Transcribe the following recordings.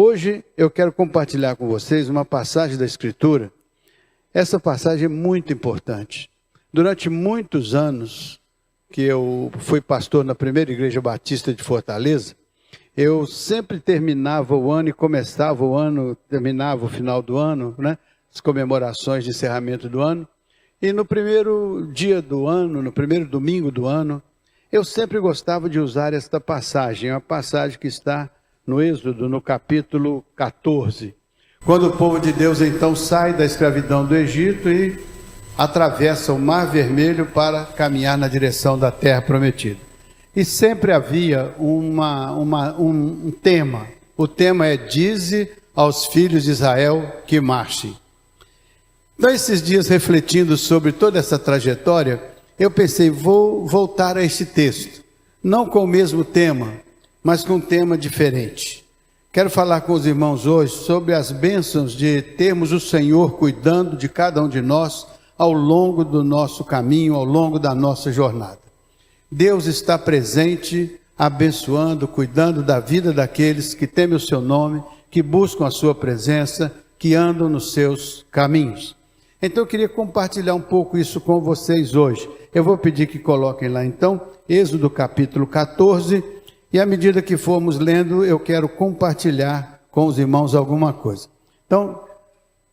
Hoje eu quero compartilhar com vocês uma passagem da Escritura. Essa passagem é muito importante. Durante muitos anos que eu fui pastor na primeira igreja batista de Fortaleza, eu sempre terminava o ano e começava o ano, terminava o final do ano, né? As comemorações de encerramento do ano. E no primeiro dia do ano, no primeiro domingo do ano, eu sempre gostava de usar esta passagem, uma passagem que está no Êxodo, no capítulo 14. Quando o povo de Deus então sai da escravidão do Egito e atravessa o Mar Vermelho para caminhar na direção da terra prometida. E sempre havia um tema. O tema é: dize aos filhos de Israel que marchem. Então, esses dias, refletindo sobre toda essa trajetória, eu pensei, vou voltar a esse texto. Não com o mesmo tema, mas com um tema diferente. Quero falar com os irmãos hoje sobre as bênçãos de termos o Senhor cuidando de cada um de nós ao longo do nosso caminho, ao longo da nossa jornada. Deus está presente, abençoando, cuidando da vida daqueles que temem o seu nome, que buscam a sua presença, que andam nos seus caminhos. Então eu queria compartilhar um pouco isso com vocês hoje. Eu vou pedir que coloquem lá então, Êxodo capítulo 14, e à medida que formos lendo, eu quero compartilhar com os irmãos alguma coisa. Então,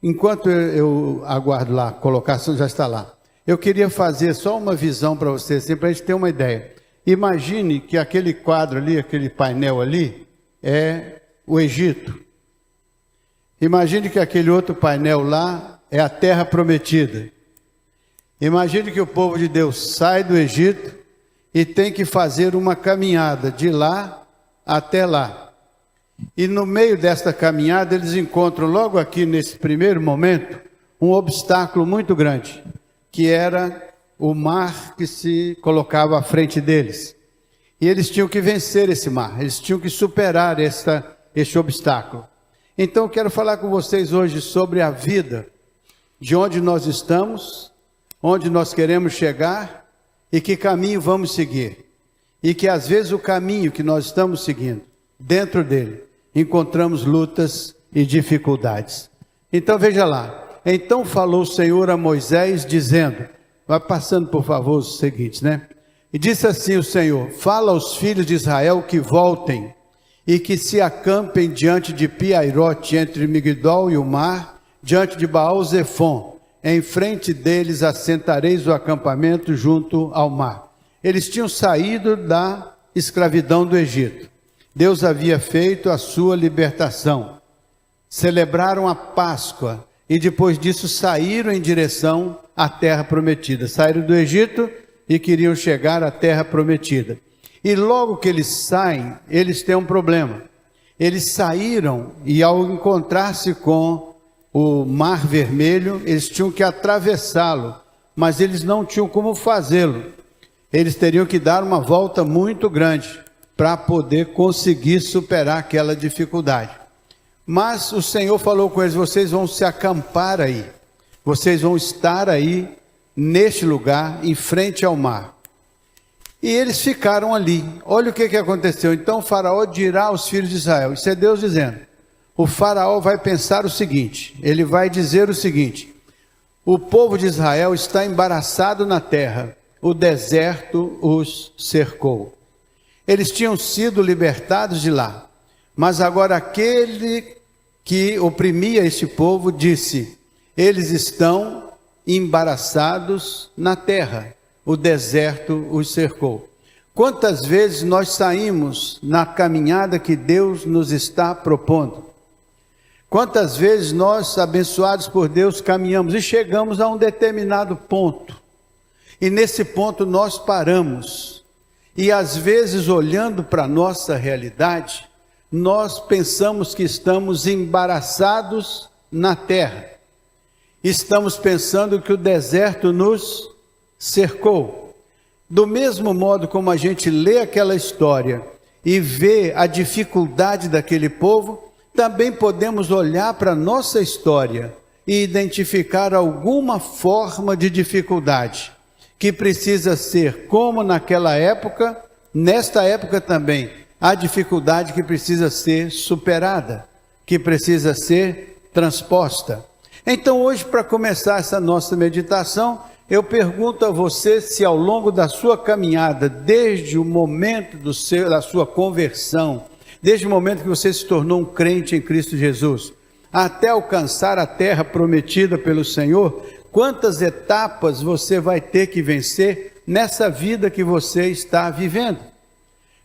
enquanto eu aguardo lá, a colocação já está lá. Eu queria fazer só uma visão para vocês, assim, para a gente ter uma ideia. Imagine que aquele quadro ali, aquele painel ali, é o Egito. Imagine que aquele outro painel lá é a terra prometida. Imagine que o povo de Deus sai do Egito e tem que fazer uma caminhada de lá até lá. E no meio desta caminhada eles encontram logo aqui nesse primeiro momento um obstáculo muito grande, que era o mar que se colocava à frente deles. E eles tinham que vencer esse mar, eles tinham que superar este obstáculo. Então eu quero falar com vocês hoje sobre a vida, de onde nós estamos, onde nós queremos chegar e que caminho vamos seguir. E que às vezes o caminho que nós estamos seguindo, dentro dele, encontramos lutas e dificuldades. Então veja lá. Então falou o Senhor a Moisés dizendo, vai passando por favor os seguintes, né? E disse assim o Senhor, fala aos filhos de Israel que voltem e que se acampem diante de Pi-Hairote, entre Migdol e o mar, diante de Baal-Zefon. Em frente deles assentareis o acampamento junto ao mar. Eles tinham saído da escravidão do Egito. Deus havia feito a sua libertação. Celebraram a Páscoa e depois disso saíram em direção à terra prometida. Saíram do Egito e queriam chegar à terra prometida. E logo que eles saem, eles têm um problema. Eles saíram e ao encontrar-se com o Mar Vermelho, eles tinham que atravessá-lo, mas eles não tinham como fazê-lo. Eles teriam que dar uma volta muito grande para poder conseguir superar aquela dificuldade. Mas o Senhor falou com eles, vocês vão se acampar aí, vocês vão estar aí, neste lugar, em frente ao mar. E eles ficaram ali. Olha o que aconteceu. Então o faraó dirá aos filhos de Israel, isso é Deus dizendo, o faraó vai pensar o seguinte, ele vai dizer o seguinte, o povo de Israel está embaraçado na terra, o deserto os cercou. Eles tinham sido libertados de lá, mas agora aquele que oprimia este povo disse, eles estão embaraçados na terra, o deserto os cercou. Quantas vezes nós saímos na caminhada que Deus nos está propondo? Quantas vezes nós, abençoados por Deus, caminhamos e chegamos a um determinado ponto. E nesse ponto nós paramos. E às vezes, olhando para a nossa realidade, nós pensamos que estamos embaraçados na terra. Estamos pensando que o deserto nos cercou. Do mesmo modo como a gente lê aquela história e vê a dificuldade daquele povo, também podemos olhar para a nossa história e identificar alguma forma de dificuldade que precisa ser, como naquela época, nesta época também, há dificuldade que precisa ser superada. que precisa ser transposta. Então hoje, para começar essa nossa meditação, eu pergunto a você se ao longo da sua caminhada, desde o momento da sua conversão, desde o momento que você se tornou um crente em Cristo Jesus, até alcançar a terra prometida pelo Senhor, quantas etapas você vai ter que vencer nessa vida que você está vivendo.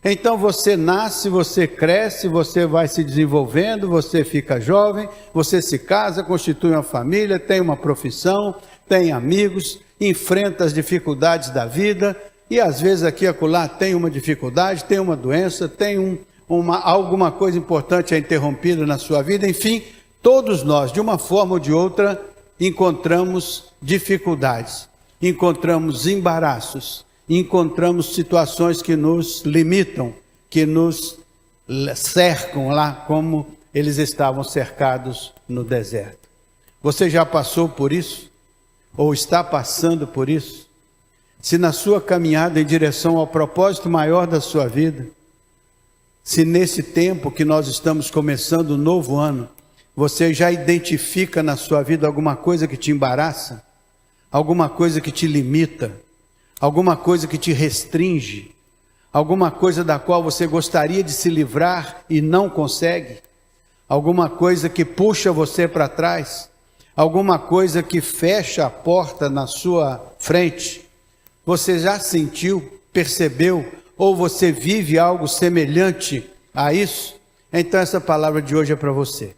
Então você nasce, você cresce, você vai se desenvolvendo, você fica jovem, você se casa, constitui uma família, tem uma profissão, tem amigos, enfrenta as dificuldades da vida e às vezes aqui e acolá tem uma dificuldade, tem uma doença, tem alguma coisa importante interrompida na sua vida, enfim, todos nós, de uma forma ou de outra, encontramos dificuldades, encontramos embaraços, encontramos situações que nos limitam, que nos cercam lá como eles estavam cercados no deserto. Você já passou por isso? Ou está passando por isso? Se na sua caminhada em direção ao propósito maior da sua vida, se nesse tempo que nós estamos começando o novo ano, você já identifica na sua vida alguma coisa que te embaraça, alguma coisa que te limita, alguma coisa que te restringe, alguma coisa da qual você gostaria de se livrar e não consegue, alguma coisa que puxa você para trás, alguma coisa que fecha a porta na sua frente, você já sentiu, percebeu, ou você vive algo semelhante a isso? Então essa palavra de hoje é para você.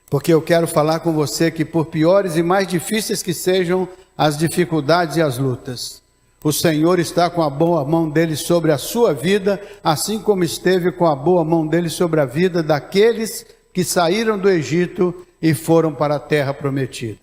Porque eu quero falar com você que por piores e mais difíceis que sejam as dificuldades e as lutas, o Senhor está com a boa mão dele sobre a sua vida, assim como esteve com a boa mão dele sobre a vida daqueles que saíram do Egito e foram para a terra prometida.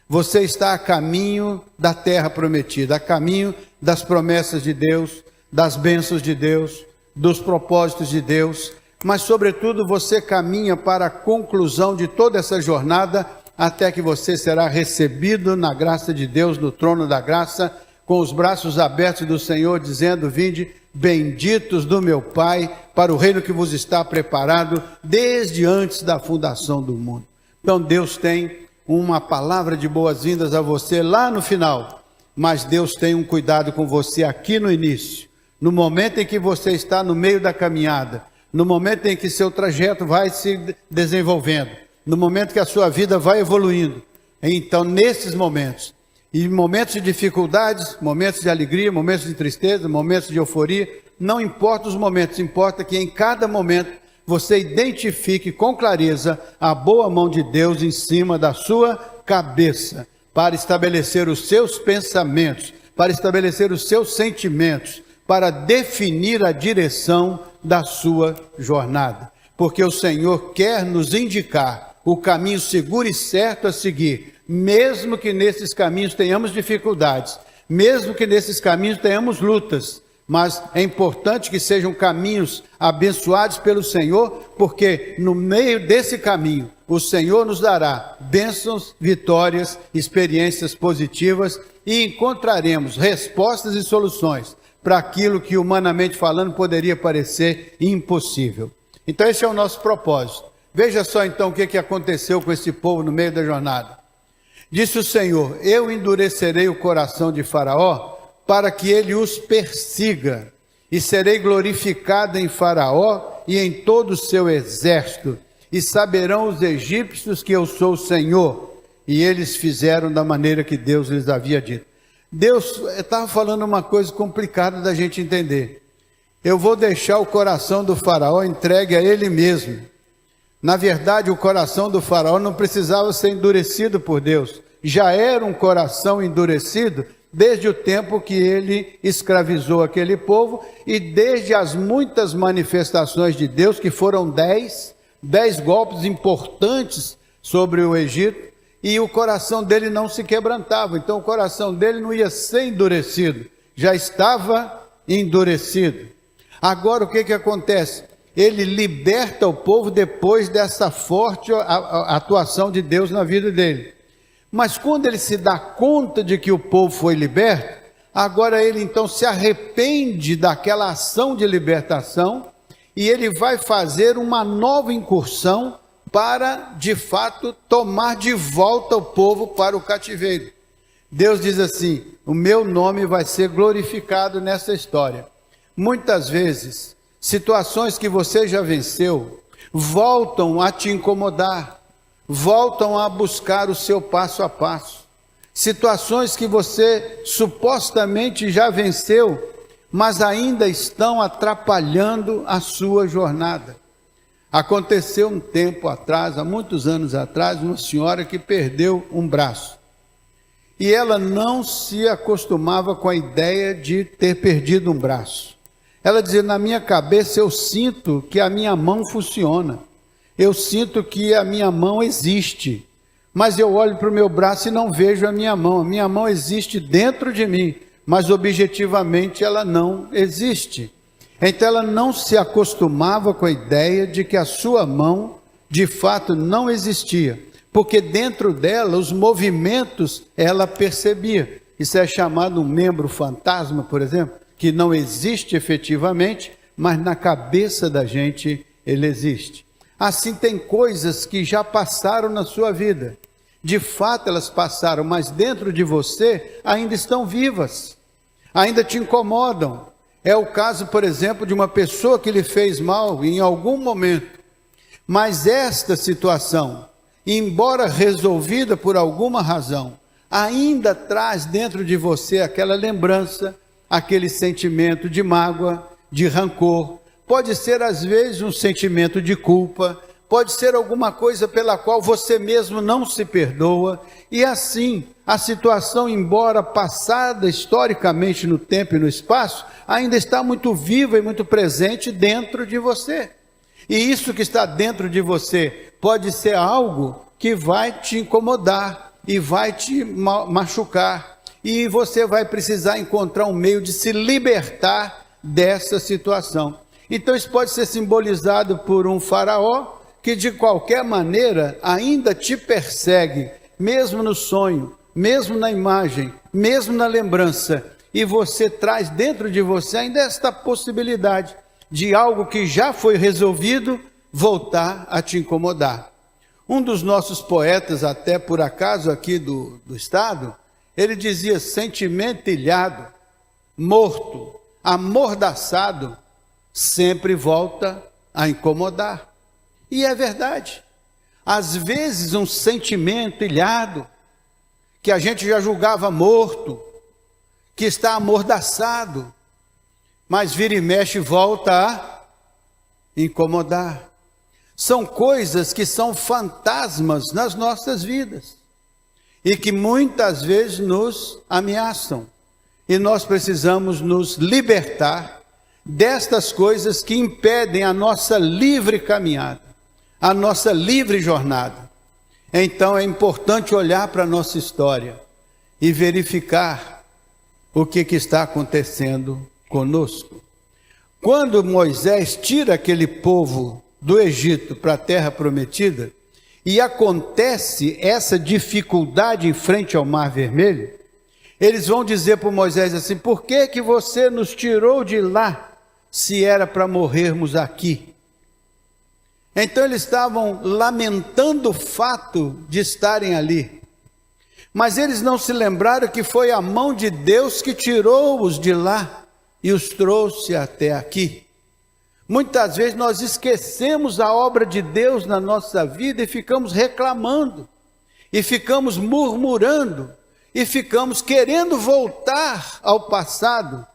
Você está a caminho da terra prometida, a caminho das promessas de Deus, das bênçãos de Deus, dos propósitos de Deus, mas sobretudo você caminha para a conclusão de toda essa jornada, até que você será recebido na graça de Deus, no trono da graça, com os braços abertos do Senhor, dizendo: vinde, benditos do meu Pai, para o reino que vos está preparado desde antes da fundação do mundo. Então Deus tem uma palavra de boas-vindas a você lá no final, mas Deus tem um cuidado com você aqui no início, no momento em que você está no meio da caminhada, no momento em que seu trajeto vai se desenvolvendo, no momento que a sua vida vai evoluindo. Então, nesses momentos, e momentos de dificuldades, momentos de alegria, momentos de tristeza, momentos de euforia, não importa os momentos, importa que em cada momento você identifique com clareza a boa mão de Deus em cima da sua cabeça, para estabelecer os seus pensamentos, para estabelecer os seus sentimentos, para definir a direção da sua jornada. Porque o Senhor quer nos indicar o caminho seguro e certo a seguir, mesmo que nesses caminhos tenhamos dificuldades, mesmo que nesses caminhos tenhamos lutas, mas é importante que sejam caminhos abençoados pelo Senhor, porque no meio desse caminho, o Senhor nos dará bênçãos, vitórias, experiências positivas e encontraremos respostas e soluções para aquilo que humanamente falando poderia parecer impossível. Então esse é o nosso propósito. Veja só então o que aconteceu com esse povo no meio da jornada. Disse o Senhor: eu endurecerei o coração de Faraó para que ele os persiga, e serei glorificado em Faraó e em todo o seu exército, e saberão os egípcios que eu sou o Senhor. E eles fizeram da maneira que Deus lhes havia dito. Deus estava falando uma coisa complicada da gente entender. Eu vou deixar o coração do Faraó entregue a ele mesmo. Na verdade, o coração do Faraó não precisava ser endurecido por Deus. Já era um coração endurecido desde o tempo que ele escravizou aquele povo e desde as muitas manifestações de Deus, que foram 10 golpes importantes sobre o Egito, e o coração dele não se quebrantava. Então o coração dele não ia ser endurecido, já estava endurecido. Agora o que acontece? Ele liberta o povo depois dessa forte atuação de Deus na vida dele. Mas quando ele se dá conta de que o povo foi liberto, agora ele então se arrepende daquela ação de libertação e ele vai fazer uma nova incursão para, de fato, tomar de volta o povo para o cativeiro. Deus diz assim: o meu nome vai ser glorificado nessa história. Muitas vezes, situações que você já venceu voltam a te incomodar, voltam a buscar o seu passo a passo. Situações que você supostamente já venceu, mas ainda estão atrapalhando a sua jornada. Aconteceu um tempo atrás, há muitos anos atrás, uma senhora que perdeu um braço. E ela não se acostumava com a ideia de ter perdido um braço. Ela dizia: na minha cabeça eu sinto que a minha mão funciona, eu sinto que a minha mão existe, mas eu olho para o meu braço e não vejo a minha mão existe dentro de mim, mas objetivamente ela não existe. Então ela não se acostumava com a ideia de que a sua mão de fato não existia, porque dentro dela os movimentos ela percebia. Isso é chamado um membro fantasma, por exemplo, que não existe efetivamente, mas na cabeça da gente ele existe. Assim, tem coisas que já passaram na sua vida, de fato elas passaram, mas dentro de você ainda estão vivas, ainda te incomodam. É o caso, por exemplo, de uma pessoa que lhe fez mal em algum momento, mas esta situação, embora resolvida por alguma razão, ainda traz dentro de você aquela lembrança, aquele sentimento de mágoa, de rancor. Pode ser às vezes um sentimento de culpa, pode ser alguma coisa pela qual você mesmo não se perdoa, e assim a situação, embora passada historicamente no tempo e no espaço, ainda está muito viva e muito presente dentro de você. E isso que está dentro de você pode ser algo que vai te incomodar e vai te machucar, e você vai precisar encontrar um meio de se libertar dessa situação. Então isso pode ser simbolizado por um faraó que de qualquer maneira ainda te persegue, mesmo no sonho, mesmo na imagem, mesmo na lembrança, e você traz dentro de você ainda esta possibilidade de algo que já foi resolvido voltar a te incomodar. Um dos nossos poetas, até por acaso aqui do estado, ele dizia: sentimento ilhado, morto, amordaçado, sempre volta a incomodar. E é verdade. Às vezes um sentimento ilhado, que a gente já julgava morto, que está amordaçado, mas vira e mexe e volta a incomodar. São coisas que são fantasmas nas nossas vidas e que muitas vezes nos ameaçam. E nós precisamos nos libertar destas coisas que impedem a nossa livre caminhada, a nossa livre jornada. Então é importante olhar para a nossa história e verificar o que está acontecendo conosco. Quando Moisés tira aquele povo do Egito para a terra prometida, e acontece essa dificuldade em frente ao Mar Vermelho, eles vão dizer para Moisés assim: por que você nos tirou de lá, se era para morrermos aqui? Então eles estavam lamentando o fato de estarem ali, mas eles não se lembraram que foi a mão de Deus que tirou-os de lá e os trouxe até aqui. Muitas vezes nós esquecemos a obra de Deus na nossa vida e ficamos reclamando, e ficamos murmurando, e ficamos querendo voltar ao passado,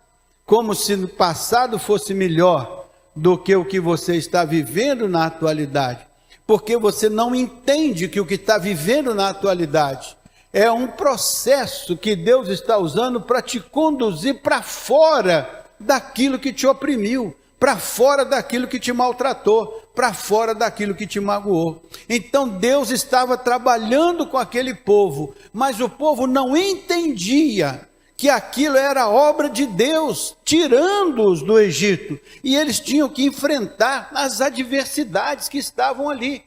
como se no passado fosse melhor do que o que você está vivendo na atualidade, porque você não entende que o que está vivendo na atualidade é um processo que Deus está usando para te conduzir para fora daquilo que te oprimiu, para fora daquilo que te maltratou, para fora daquilo que te magoou. Então Deus estava trabalhando com aquele povo, mas o povo não entendia que aquilo era obra de Deus, tirando-os do Egito, e eles tinham que enfrentar as adversidades que estavam ali,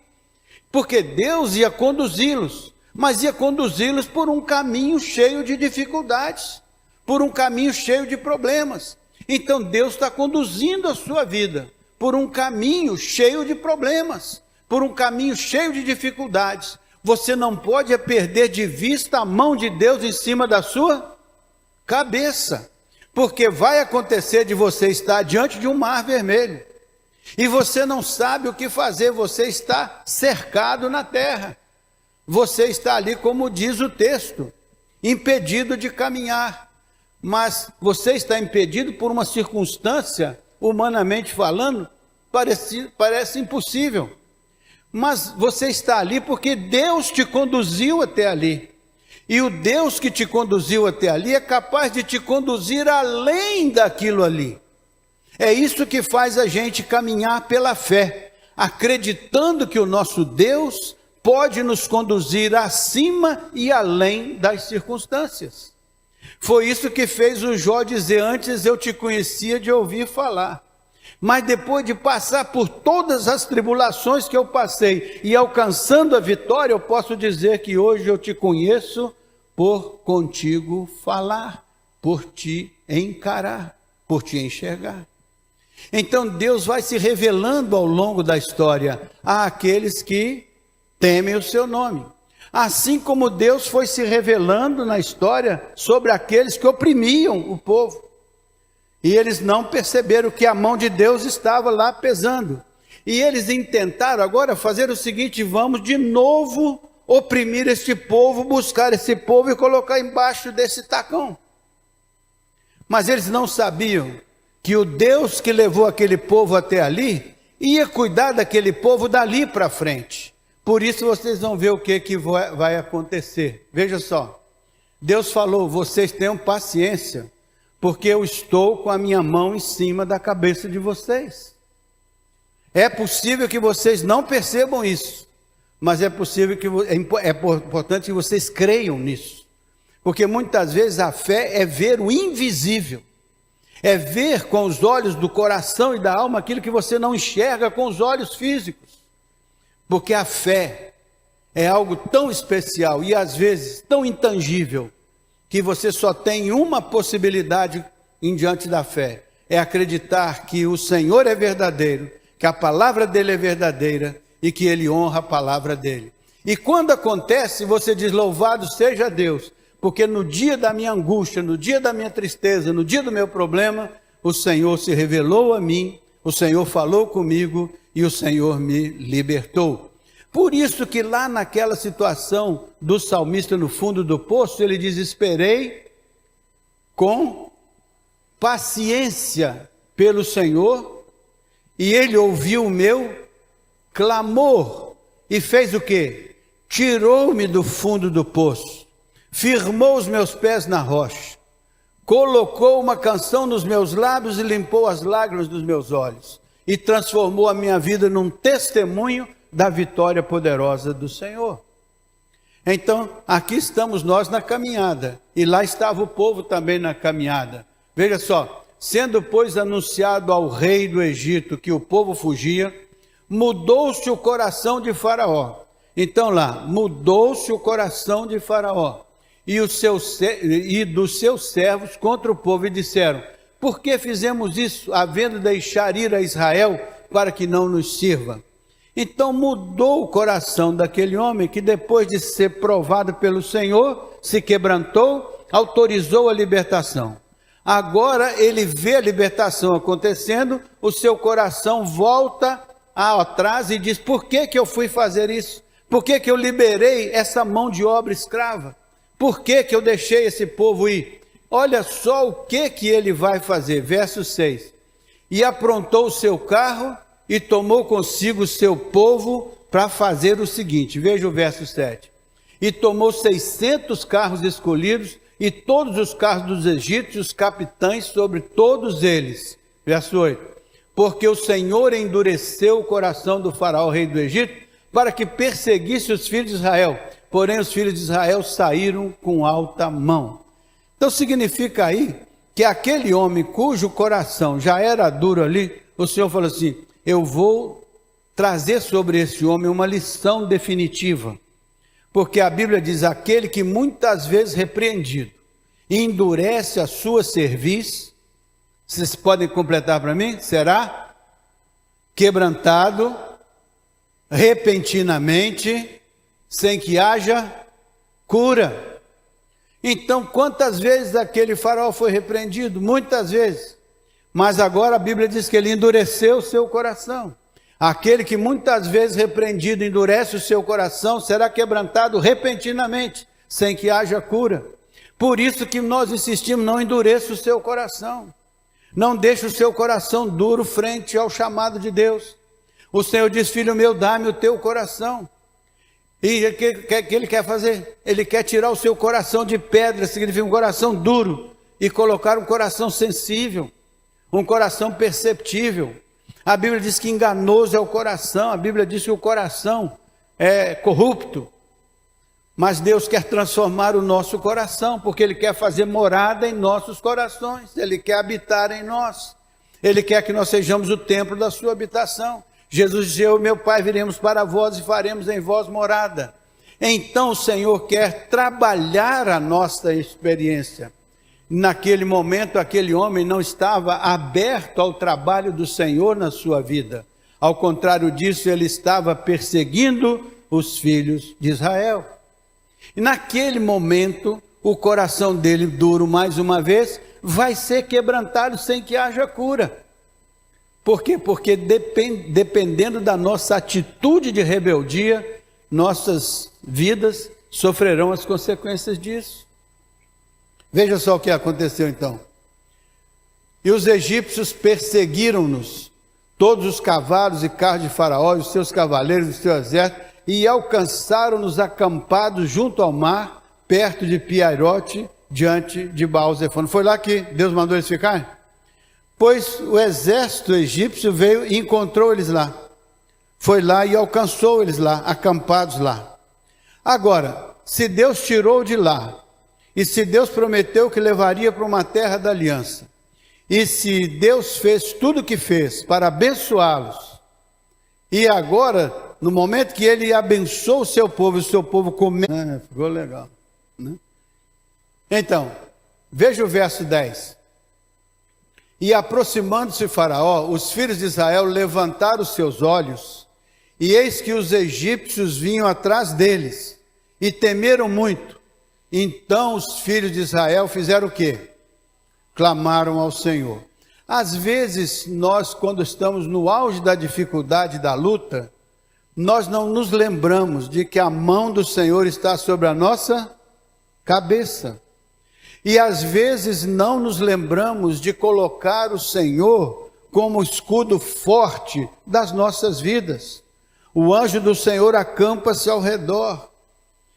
porque Deus ia conduzi-los, mas ia conduzi-los por um caminho cheio de dificuldades, por um caminho cheio de problemas. Então Deus está conduzindo a sua vida por um caminho cheio de problemas, por um caminho cheio de dificuldades. Você não pode perder de vista a mão de Deus em cima da sua cabeça, porque vai acontecer de você estar diante de um mar vermelho, e você não sabe o que fazer, você está cercado na terra, você está ali, como diz o texto, impedido de caminhar, mas você está impedido por uma circunstância, humanamente falando, parece impossível, mas você está ali porque Deus te conduziu até ali, e o Deus que te conduziu até ali é capaz de te conduzir além daquilo ali. É isso que faz a gente caminhar pela fé, acreditando que o nosso Deus pode nos conduzir acima e além das circunstâncias. Foi isso que fez o Jó dizer: antes eu te conhecia de ouvir falar, mas depois de passar por todas as tribulações que eu passei e alcançando a vitória, eu posso dizer que hoje eu te conheço por contigo falar, por te encarar, por te enxergar. Então Deus vai se revelando ao longo da história àqueles que temem o seu nome. Assim como Deus foi se revelando na história sobre aqueles que oprimiam o povo. E eles não perceberam que a mão de Deus estava lá pesando. E eles intentaram agora fazer o seguinte: vamos de novo oprimir este povo, buscar esse povo e colocar embaixo desse tacão. Mas eles não sabiam que o Deus que levou aquele povo até ali, ia cuidar daquele povo dali para frente. Por isso vocês vão ver o que vai acontecer. Veja só, Deus falou: vocês tenham paciência, porque eu estou com a minha mão em cima da cabeça de vocês. É possível que vocês não percebam isso, mas é possível que é importante que vocês creiam nisso, porque muitas vezes a fé é ver o invisível, é ver com os olhos do coração e da alma aquilo que você não enxerga com os olhos físicos, porque a fé é algo tão especial e às vezes tão intangível, que você só tem uma possibilidade em diante da fé: é acreditar que o Senhor é verdadeiro, que a palavra dele é verdadeira e que ele honra a palavra dele. E quando acontece, você diz: louvado seja Deus, porque no dia da minha angústia, no dia da minha tristeza, no dia do meu problema, o Senhor se revelou a mim, o Senhor falou comigo e o Senhor me libertou. Por isso que lá naquela situação do salmista no fundo do poço, ele diz: esperei com paciência pelo Senhor, e ele ouviu o meu clamor, e fez o quê? Tirou-me do fundo do poço, firmou os meus pés na rocha, colocou uma canção nos meus lábios e limpou as lágrimas dos meus olhos, e transformou a minha vida num testemunho da vitória poderosa do Senhor. Então, aqui estamos nós na caminhada, e lá estava o povo também na caminhada. Veja só: sendo, pois, anunciado ao rei do Egito que o povo fugia, mudou-se o coração de Faraó. Então lá, mudou-se o coração de Faraó e dos seus servos contra o povo, e disseram: por que fizemos isso, havendo deixar ir a Israel para que não nos sirva? Então mudou o coração daquele homem, que depois de ser provado pelo Senhor, se quebrantou, autorizou a libertação. Agora ele vê a libertação acontecendo, o seu coração volta atrás e diz: por que eu fui fazer isso? Por que eu liberei essa mão de obra escrava? Por que eu deixei esse povo ir? Olha só o que ele vai fazer. Verso 6. E aprontou o seu carro e tomou consigo o seu povo para fazer o seguinte. Veja o verso 7. E tomou 600 carros escolhidos e todos os carros dos egípcios, capitães sobre todos eles. Verso 8. Porque o Senhor endureceu o coração do faraó, rei do Egito, para que perseguisse os filhos de Israel. Porém, os filhos de Israel saíram com alta mão. Então, significa aí que aquele homem cujo coração já era duro ali, o Senhor falou assim: eu vou trazer sobre esse homem uma lição definitiva. Porque a Bíblia diz: aquele que muitas vezes repreendido endurece a sua cerviz. Vocês podem completar para mim? Será quebrantado, repentinamente, sem que haja cura. Então, quantas vezes aquele faraó foi repreendido? Muitas vezes. Mas agora a Bíblia diz que ele endureceu o seu coração. Aquele que muitas vezes repreendido endurece o seu coração, será quebrantado repentinamente, sem que haja cura. Por isso que nós insistimos, não endureça o seu coração. Não deixe o seu coração duro frente ao chamado de Deus. O Senhor diz, filho meu, dá-me o teu coração. E o que ele quer fazer? Ele quer tirar o seu coração de pedra, significa um coração duro, e colocar um coração sensível, um coração perceptível. A Bíblia diz que enganoso é o coração, a Bíblia diz que o coração é corrupto. Mas Deus quer transformar o nosso coração, porque Ele quer fazer morada em nossos corações, Ele quer habitar em nós, Ele quer que nós sejamos o templo da sua habitação. Jesus disse, eu e meu Pai viremos para vós e faremos em vós morada. Então o Senhor quer trabalhar a nossa experiência. Naquele momento, aquele homem não estava aberto ao trabalho do Senhor na sua vida. Ao contrário disso, ele estava perseguindo os filhos de Israel. E naquele momento, o coração dele, duro mais uma vez, vai ser quebrantado sem que haja cura. Por quê? Porque dependendo da nossa atitude de rebeldia, nossas vidas sofrerão as consequências disso. Veja só o que aconteceu então. E os egípcios perseguiram-nos, todos os cavalos e carros de Faraó, e os seus cavaleiros e o seu exército, e alcançaram-nos acampados junto ao mar, perto de Piairote, diante de Baal-Zefonim. Foi lá que Deus mandou eles ficarem? Pois o exército egípcio veio e encontrou eles lá. Foi lá e alcançou eles lá, acampados lá. Agora, se Deus tirou de lá, e se Deus prometeu que levaria para uma terra da aliança, e se Deus fez tudo o que fez para abençoá-los, e agora, no momento que Ele abençoou o seu povo comeu, ficou legal, né? Então, veja o verso 10. E aproximando-se Faraó, os filhos de Israel levantaram os seus olhos, e eis que os egípcios vinham atrás deles, e temeram muito. Então os filhos de Israel fizeram o quê? Clamaram ao Senhor. Às vezes, nós, quando estamos no auge da dificuldade, da luta, nós não nos lembramos de que a mão do Senhor está sobre a nossa cabeça. E às vezes não nos lembramos de colocar o Senhor como escudo forte das nossas vidas. O anjo do Senhor acampa-se ao redor,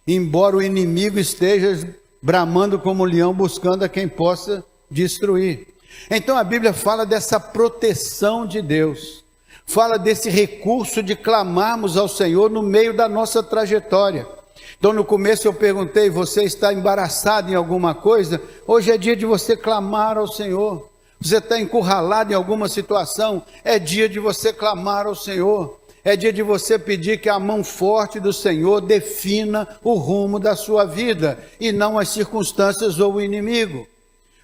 embora o inimigo esteja bramando como leão, buscando a quem possa destruir. Então a Bíblia fala dessa proteção de Deus, fala desse recurso de clamarmos ao Senhor no meio da nossa trajetória. Então no começo eu perguntei, você está embaraçado em alguma coisa? Hoje é dia de você clamar ao Senhor. Você está encurralado em alguma situação? É dia de você clamar ao Senhor. É dia de você pedir que a mão forte do Senhor defina o rumo da sua vida, e não as circunstâncias ou o inimigo.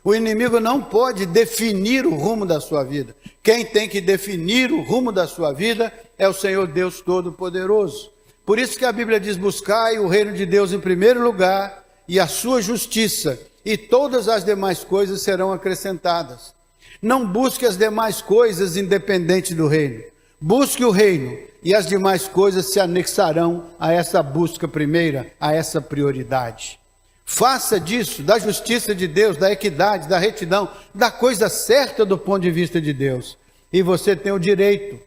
O inimigo não pode definir o rumo da sua vida. Quem tem que definir o rumo da sua vida é o Senhor Deus Todo-Poderoso. Por isso que a Bíblia diz, buscai o reino de Deus em primeiro lugar, e a sua justiça, e todas as demais coisas serão acrescentadas. Não busque as demais coisas independente do reino. Busque o reino, e as demais coisas se anexarão a essa busca primeira, a essa prioridade. Faça disso, da justiça de Deus, da equidade, da retidão, da coisa certa do ponto de vista de Deus. E você tem o direito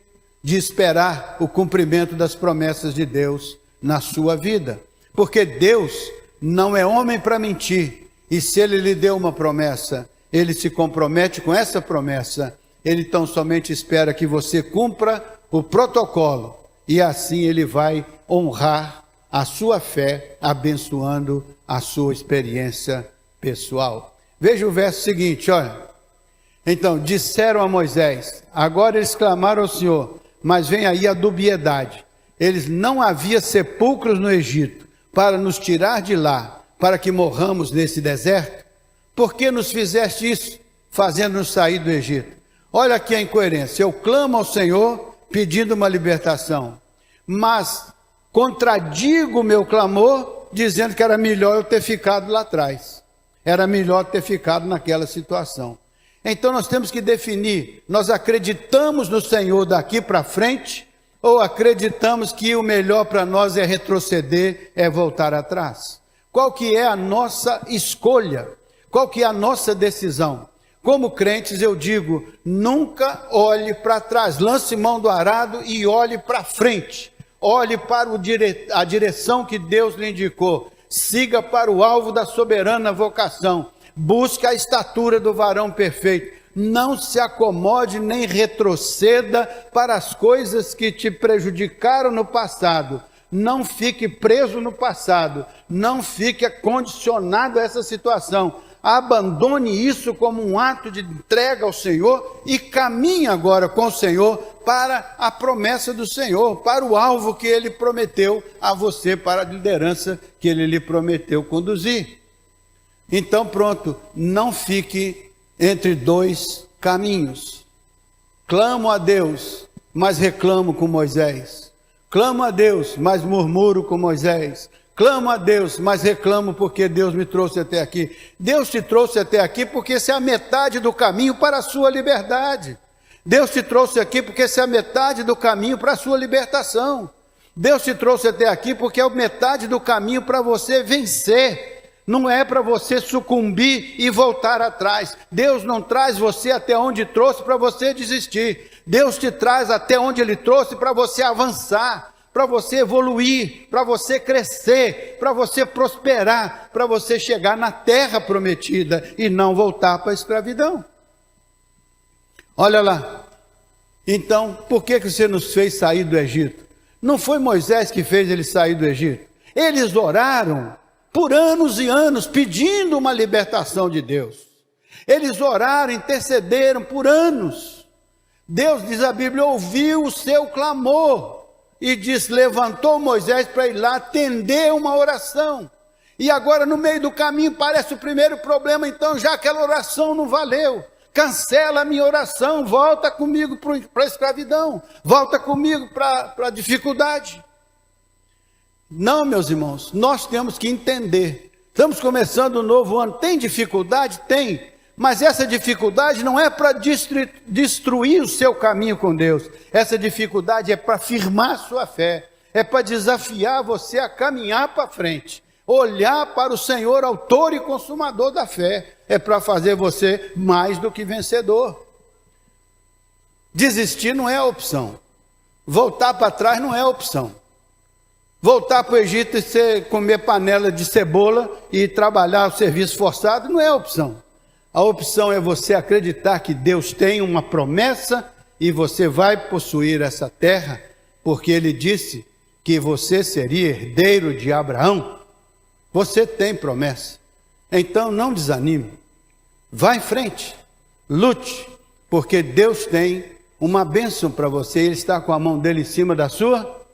de esperar o cumprimento das promessas de Deus na sua vida. Porque Deus não é homem para mentir, e se Ele lhe deu uma promessa, Ele se compromete com essa promessa. Ele tão somente espera que você cumpra o protocolo, e assim Ele vai honrar a sua fé, abençoando a sua experiência pessoal. Veja o verso seguinte, olha. Então, disseram a Moisés, agora eles clamaram ao Senhor, mas vem aí a dubiedade. Eles não havia sepulcros no Egito, para nos tirar de lá, para que morramos nesse deserto? Por que nos fizeste isso, fazendo-nos sair do Egito? Olha aqui a incoerência, eu clamo ao Senhor, pedindo uma libertação, mas contradigo o meu clamor, dizendo que era melhor eu ter ficado lá atrás, era melhor ter ficado naquela situação. Então nós temos que definir, nós acreditamos no Senhor daqui para frente, ou acreditamos que o melhor para nós é retroceder, é voltar atrás? Qual que é a nossa escolha? Qual que é a nossa decisão? Como crentes eu digo, nunca olhe para trás, lance mão do arado e olhe para frente. Olhe para a direção que Deus lhe indicou, siga para o alvo da soberana vocação, busque a estatura do varão perfeito, não se acomode nem retroceda para as coisas que te prejudicaram no passado, não fique preso no passado, não fique condicionado a essa situação, abandone isso como um ato de entrega ao Senhor e caminhe agora com o Senhor para a promessa do Senhor, para o alvo que Ele prometeu a você, para a liderança que Ele lhe prometeu conduzir. Então pronto, não fique entre dois caminhos. Clamo a Deus, mas reclamo com Moisés. Clamo a Deus, mas murmuro com Moisés. Clamo a Deus, mas reclamo porque Deus me trouxe até aqui. Deus te trouxe até aqui porque essa é a metade do caminho para a sua liberdade. Deus te trouxe aqui porque essa é a metade do caminho para a sua libertação. Deus te trouxe até aqui porque é a metade do caminho para você vencer. Não é para você sucumbir e voltar atrás. Deus não traz você até onde trouxe para você desistir. Deus te traz até onde Ele trouxe para você avançar, para você evoluir, para você crescer, para você prosperar, para você chegar na terra prometida e não voltar para a escravidão. Olha lá. Então, por que você nos fez sair do Egito? Não foi Moisés que fez eles sair do Egito. Eles oraram por anos e anos, pedindo uma libertação de Deus. Eles oraram, intercederam por anos. Deus, diz a Bíblia, ouviu o seu clamor e diz, levantou Moisés para ir lá atender uma oração. E agora no meio do caminho parece o primeiro problema, então já aquela oração não valeu. Cancela a minha oração, volta comigo para a escravidão, volta comigo para a dificuldade. Não, meus irmãos, nós temos que entender, estamos começando um novo ano, tem dificuldade? Tem, mas essa dificuldade não é para destruir o seu caminho com Deus, essa dificuldade é para firmar a sua fé, é para desafiar você a caminhar para frente, olhar para o Senhor, autor e consumador da fé, é para fazer você mais do que vencedor. Desistir não é a opção, voltar para trás não é a opção. Voltar para o Egito e comer panela de cebola e trabalhar o serviço forçado não é a opção. A opção é você acreditar que Deus tem uma promessa e você vai possuir essa terra, porque Ele disse que você seria herdeiro de Abraão. Você tem promessa. Então não desanime. Vá em frente. Lute, porque Deus tem uma bênção para você. Ele está com a mão dele em cima da sua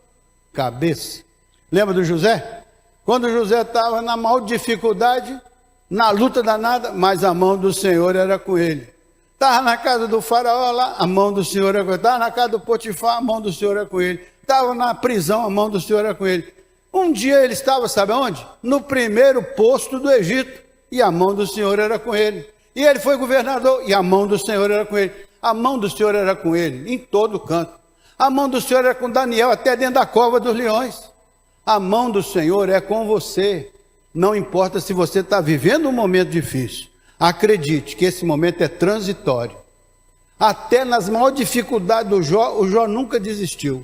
cabeça. Lembra do José? Quando José estava na maior dificuldade, na luta danada, mas a mão do Senhor era com ele. Estava na casa do faraó lá, a mão do Senhor era com ele. Estava na casa do Potifar, a mão do Senhor era com ele. Estava na prisão, a mão do Senhor era com ele. Um dia ele estava, sabe onde? No primeiro posto do Egito, e a mão do Senhor era com ele. E ele foi governador, e a mão do Senhor era com ele. A mão do Senhor era com ele, em todo canto. A mão do Senhor era com Daniel, até dentro da cova dos leões. A mão do Senhor é com você, não importa se você está vivendo um momento difícil, acredite que esse momento é transitório. Até nas maiores dificuldades do Jó, o Jó nunca desistiu,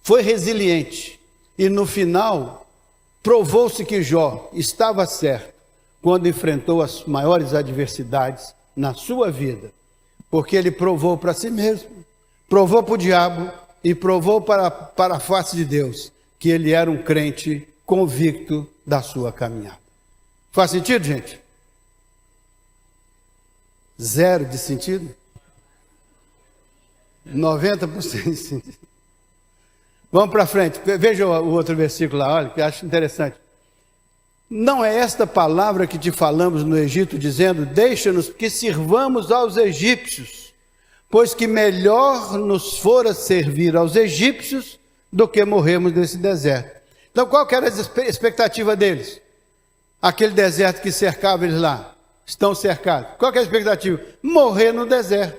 foi resiliente, e no final, provou-se que Jó estava certo, quando enfrentou as maiores adversidades na sua vida, porque ele provou para si mesmo, provou para o diabo, e provou para a face de Deus, que ele era um crente convicto da sua caminhada. Faz sentido, gente? Zero de sentido? 90% de sentido. Vamos para frente, veja o outro versículo lá, olha, que eu acho interessante. Não é esta palavra que te falamos no Egito, dizendo, deixa-nos que sirvamos aos egípcios, pois que melhor nos fora servir aos egípcios do que morrermos nesse deserto. Então qual que era a expectativa deles? Aquele deserto que cercava eles lá, estão cercados. Qual que é a expectativa? Morrer no deserto.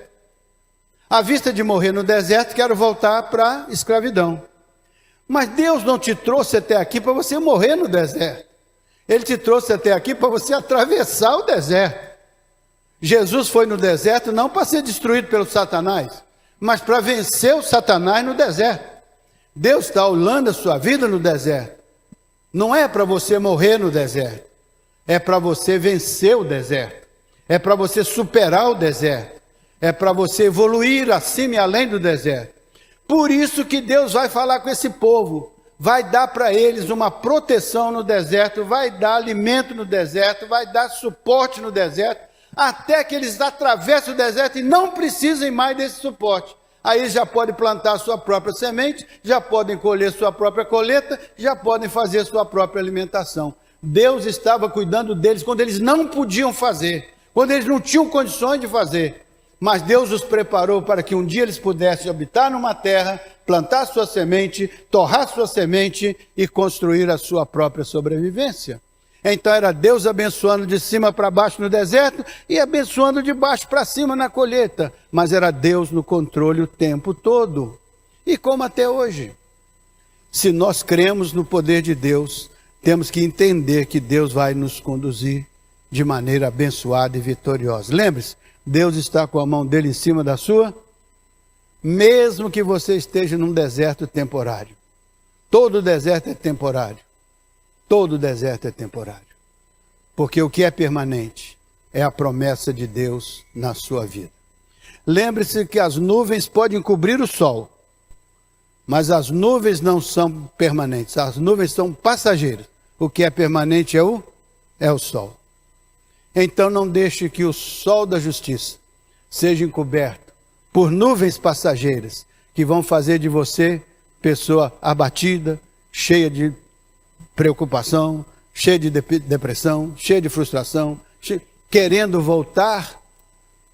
À vista de morrer no deserto, quero voltar para a escravidão. Mas Deus não te trouxe até aqui para você morrer no deserto. Ele te trouxe até aqui para você atravessar o deserto. Jesus foi no deserto não para ser destruído pelo Satanás, mas para vencer o Satanás no deserto. Deus está olhando a sua vida no deserto. Não é para você morrer no deserto. É para você vencer o deserto. É para você superar o deserto. É para você evoluir acima e além do deserto. Por isso que Deus vai falar com esse povo. Vai dar para eles uma proteção no deserto. Vai dar alimento no deserto. Vai dar suporte no deserto. Até que eles atravessem o deserto e não precisem mais desse suporte. Aí eles já podem plantar sua própria semente, já podem colher sua própria colheita, já podem fazer sua própria alimentação. Deus estava cuidando deles quando eles não podiam fazer, quando eles não tinham condições de fazer. Mas Deus os preparou para que um dia eles pudessem habitar numa terra, plantar sua semente, torrar sua semente e construir a sua própria sobrevivência. Então era Deus abençoando de cima para baixo no deserto e abençoando de baixo para cima na colheita. Mas era Deus no controle o tempo todo. E como até hoje. Se nós cremos no poder de Deus, temos que entender que Deus vai nos conduzir de maneira abençoada e vitoriosa. Lembre-se, Deus está com a mão dele em cima da sua, mesmo que você esteja num deserto temporário. Todo deserto é temporário. Todo deserto é temporário. Porque o que é permanente é a promessa de Deus na sua vida. Lembre-se que as nuvens podem cobrir o sol, mas as nuvens não são permanentes. As nuvens são passageiras. O que é permanente é o sol. Então não deixe que o sol da justiça seja encoberto por nuvens passageiras que vão fazer de você pessoa abatida, cheia de preocupação, cheia de depressão, cheia de frustração, querendo voltar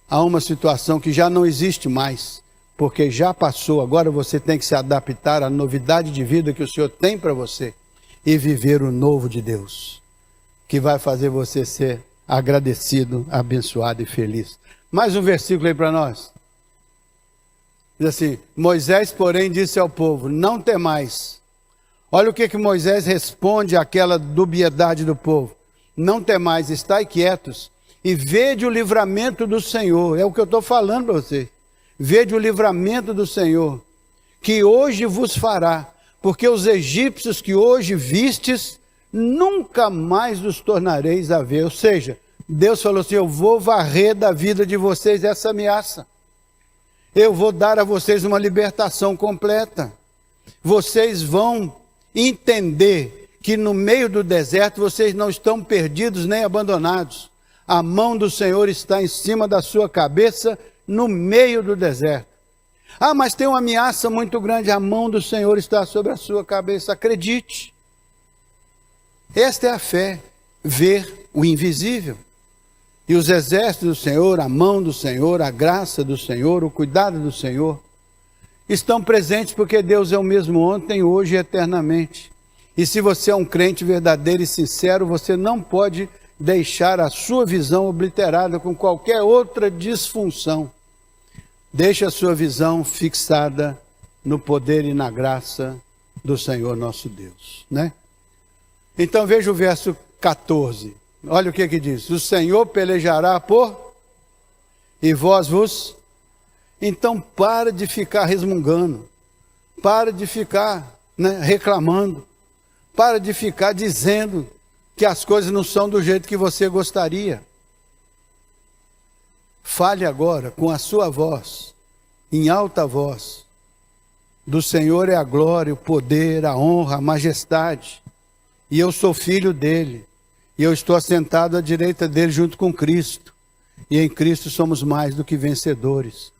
a uma situação que já não existe mais, porque já passou. Agora você tem que se adaptar à novidade de vida que o Senhor tem para você e viver o novo de Deus, que vai fazer você ser agradecido, abençoado e feliz. Mais um versículo aí para nós. Diz assim: Moisés, porém, disse ao povo: não temais. Olha o que Moisés responde àquela dubiedade do povo. Não temais, estai quietos e vede o livramento do Senhor. É o que eu estou falando para vocês. Vede o livramento do Senhor, que hoje vos fará, porque os egípcios que hoje vistes, nunca mais os tornareis a ver. Ou seja, Deus falou assim: eu vou varrer da vida de vocês essa ameaça. Eu vou dar a vocês uma libertação completa. Vocês vão entender que no meio do deserto vocês não estão perdidos nem abandonados. A mão do Senhor está em cima da sua cabeça no meio do deserto. Ah, mas tem uma ameaça muito grande. A mão do Senhor está sobre a sua cabeça. Acredite. Esta é a fé, ver o invisível. E os exércitos do Senhor, a mão do Senhor, a graça do Senhor, o cuidado do Senhor, estão presentes porque Deus é o mesmo ontem, hoje e eternamente. E se você é um crente verdadeiro e sincero, você não pode deixar a sua visão obliterada com qualquer outra disfunção. Deixe a sua visão fixada no poder e na graça do Senhor nosso Deus, né? Então veja o verso 14. Olha o que diz: o Senhor pelejará por e vós vos. Então para de ficar resmungando, para de ficar reclamando, para de ficar dizendo que as coisas não são do jeito que você gostaria. Fale agora com a sua voz, em alta voz: do Senhor é a glória, o poder, a honra, a majestade, e eu sou filho dele, e eu estou assentado à direita dele junto com Cristo, e em Cristo somos mais do que vencedores.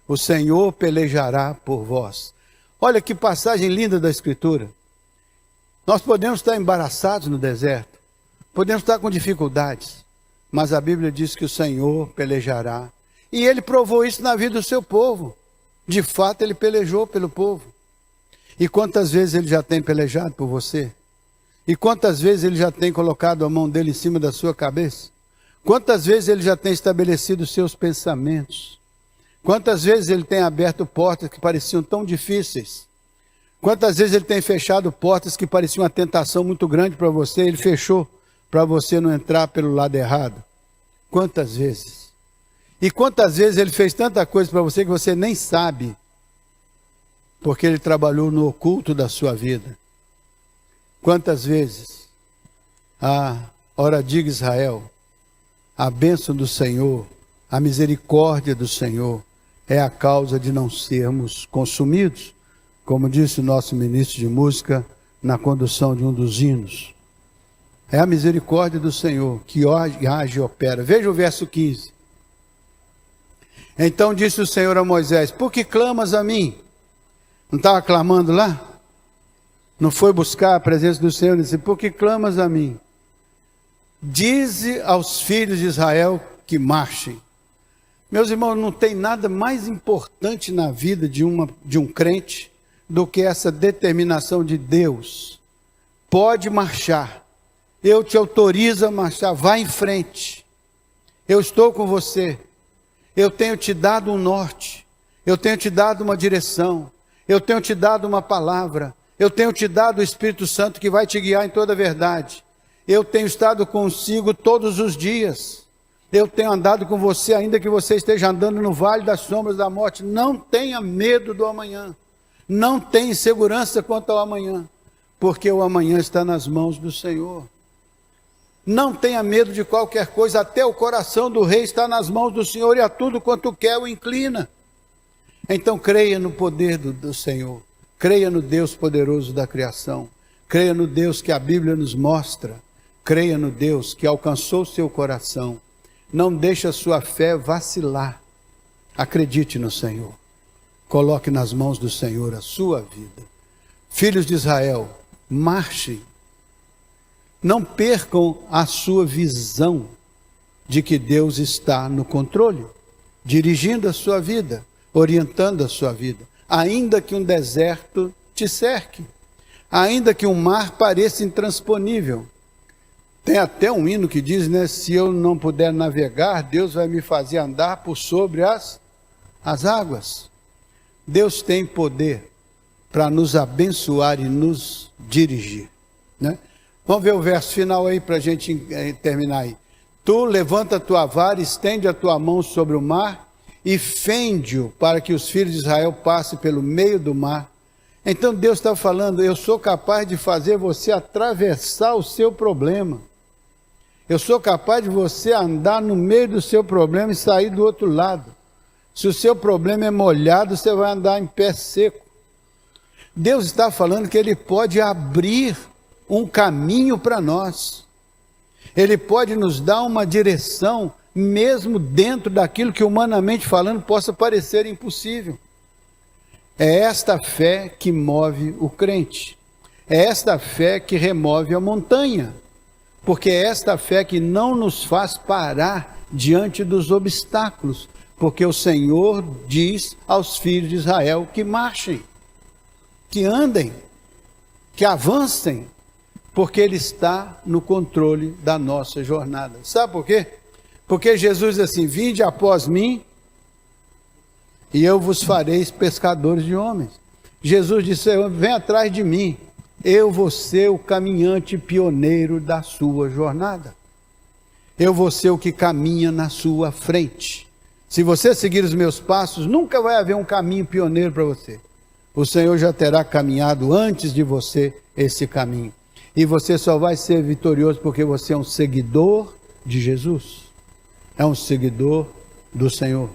O Senhor pelejará por vós. Olha que passagem linda da Escritura. Nós podemos estar embaraçados no deserto, podemos estar com dificuldades, mas a Bíblia diz que o Senhor pelejará. E ele provou isso na vida do seu povo. De fato, ele pelejou pelo povo. E quantas vezes ele já tem pelejado por você? E quantas vezes ele já tem colocado a mão dele em cima da sua cabeça? Quantas vezes ele já tem estabelecido os seus pensamentos? Quantas vezes ele tem aberto portas que pareciam tão difíceis? Quantas vezes ele tem fechado portas que pareciam uma tentação muito grande para você? Ele fechou para você não entrar pelo lado errado. Quantas vezes? E quantas vezes ele fez tanta coisa para você que você nem sabe, porque ele trabalhou no oculto da sua vida. Quantas vezes? Ora diga Israel, a bênção do Senhor, a misericórdia do Senhor é a causa de não sermos consumidos, como disse o nosso ministro de música na condução de um dos hinos. É a misericórdia do Senhor que age e opera. Veja o verso 15. Então disse o Senhor a Moisés, por que clamas a mim? Não estava clamando lá? Não foi buscar a presença do Senhor e disse, por que clamas a mim? Dize aos filhos de Israel que marchem. Meus irmãos, não tem nada mais importante na vida de um crente do que essa determinação de Deus. Pode marchar. Eu te autorizo a marchar. Vá em frente. Eu estou com você. Eu tenho te dado um norte. Eu tenho te dado uma direção. Eu tenho te dado uma palavra. Eu tenho te dado o Espírito Santo que vai te guiar em toda a verdade. Eu tenho estado consigo todos os dias. Eu tenho andado com você, ainda que você esteja andando no vale das sombras da morte. Não tenha medo do amanhã. Não tenha insegurança quanto ao amanhã, porque o amanhã está nas mãos do Senhor. Não tenha medo de qualquer coisa, até o coração do rei está nas mãos do Senhor, e a tudo quanto quer o inclina. Então creia no poder do Senhor, creia no Deus poderoso da criação, creia no Deus que a Bíblia nos mostra, creia no Deus que alcançou o seu coração. Não deixe a sua fé vacilar. Acredite no Senhor. Coloque nas mãos do Senhor a sua vida. Filhos de Israel, marchem. Não percam a sua visão de que Deus está no controle, dirigindo a sua vida, orientando a sua vida. Ainda que um deserto te cerque, ainda que um mar pareça intransponível. Tem até um hino que diz, né? Se eu não puder navegar, Deus vai me fazer andar por sobre as águas. Deus tem poder para nos abençoar e nos dirigir, né? Vamos ver o verso final aí para a gente terminar aí. Tu levanta a tua vara, estende a tua mão sobre o mar e fende-o para que os filhos de Israel passem pelo meio do mar. Então Deus está falando, eu sou capaz de fazer você atravessar o seu problema. Eu sou capaz de você andar no meio do seu problema e sair do outro lado. Se o seu problema é molhado, você vai andar em pé seco. Deus está falando que Ele pode abrir um caminho para nós. Ele pode nos dar uma direção, mesmo dentro daquilo que humanamente falando possa parecer impossível. É esta fé que move o crente. É esta fé que remove a montanha. Porque é esta fé que não nos faz parar diante dos obstáculos. Porque o Senhor diz aos filhos de Israel que marchem, que andem, que avancem, porque Ele está no controle da nossa jornada. Sabe por quê? Porque Jesus diz assim, vinde após mim, e eu vos farei pescadores de homens. Jesus disse, vem atrás de mim, eu vou ser o caminhante pioneiro da sua jornada. Eu vou ser o que caminha na sua frente. Se você seguir os meus passos, nunca vai haver um caminho pioneiro para você. O Senhor já terá caminhado antes de você esse caminho. E você só vai ser vitorioso porque você é um seguidor de Jesus. É um seguidor do Senhor.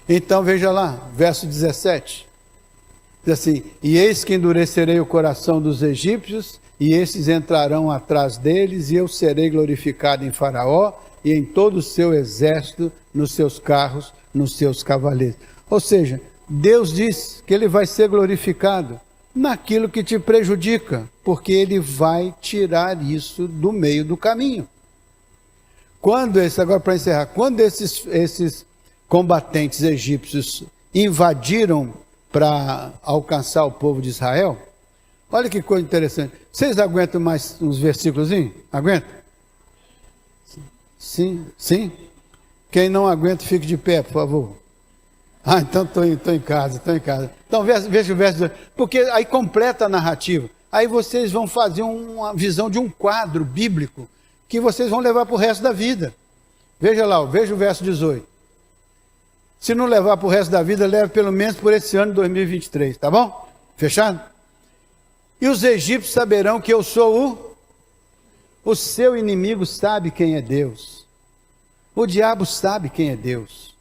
Então veja lá, verso 17. Diz assim, e eis que endurecerei o coração dos egípcios, e esses entrarão atrás deles, e eu serei glorificado em Faraó, e em todo o seu exército, nos seus carros, nos seus cavaleiros. Ou seja, Deus diz que Ele vai ser glorificado naquilo que te prejudica, porque Ele vai tirar isso do meio do caminho. agora para encerrar, quando esses combatentes egípcios invadiram para alcançar o povo de Israel, olha que coisa interessante. Vocês aguentam mais uns versículos? Aguentam? Sim? Sim? Quem não aguenta, fique de pé, por favor. Então estou em casa. Então veja o verso, porque aí completa a narrativa. Aí vocês vão fazer uma visão de um quadro bíblico que vocês vão levar para o resto da vida. Veja lá, veja o verso 18. Se não levar para o resto da vida, leve pelo menos por esse ano de 2023, tá bom? Fechado? E os egípcios saberão que eu sou o seu inimigo sabe quem é Deus. O diabo sabe quem é Deus.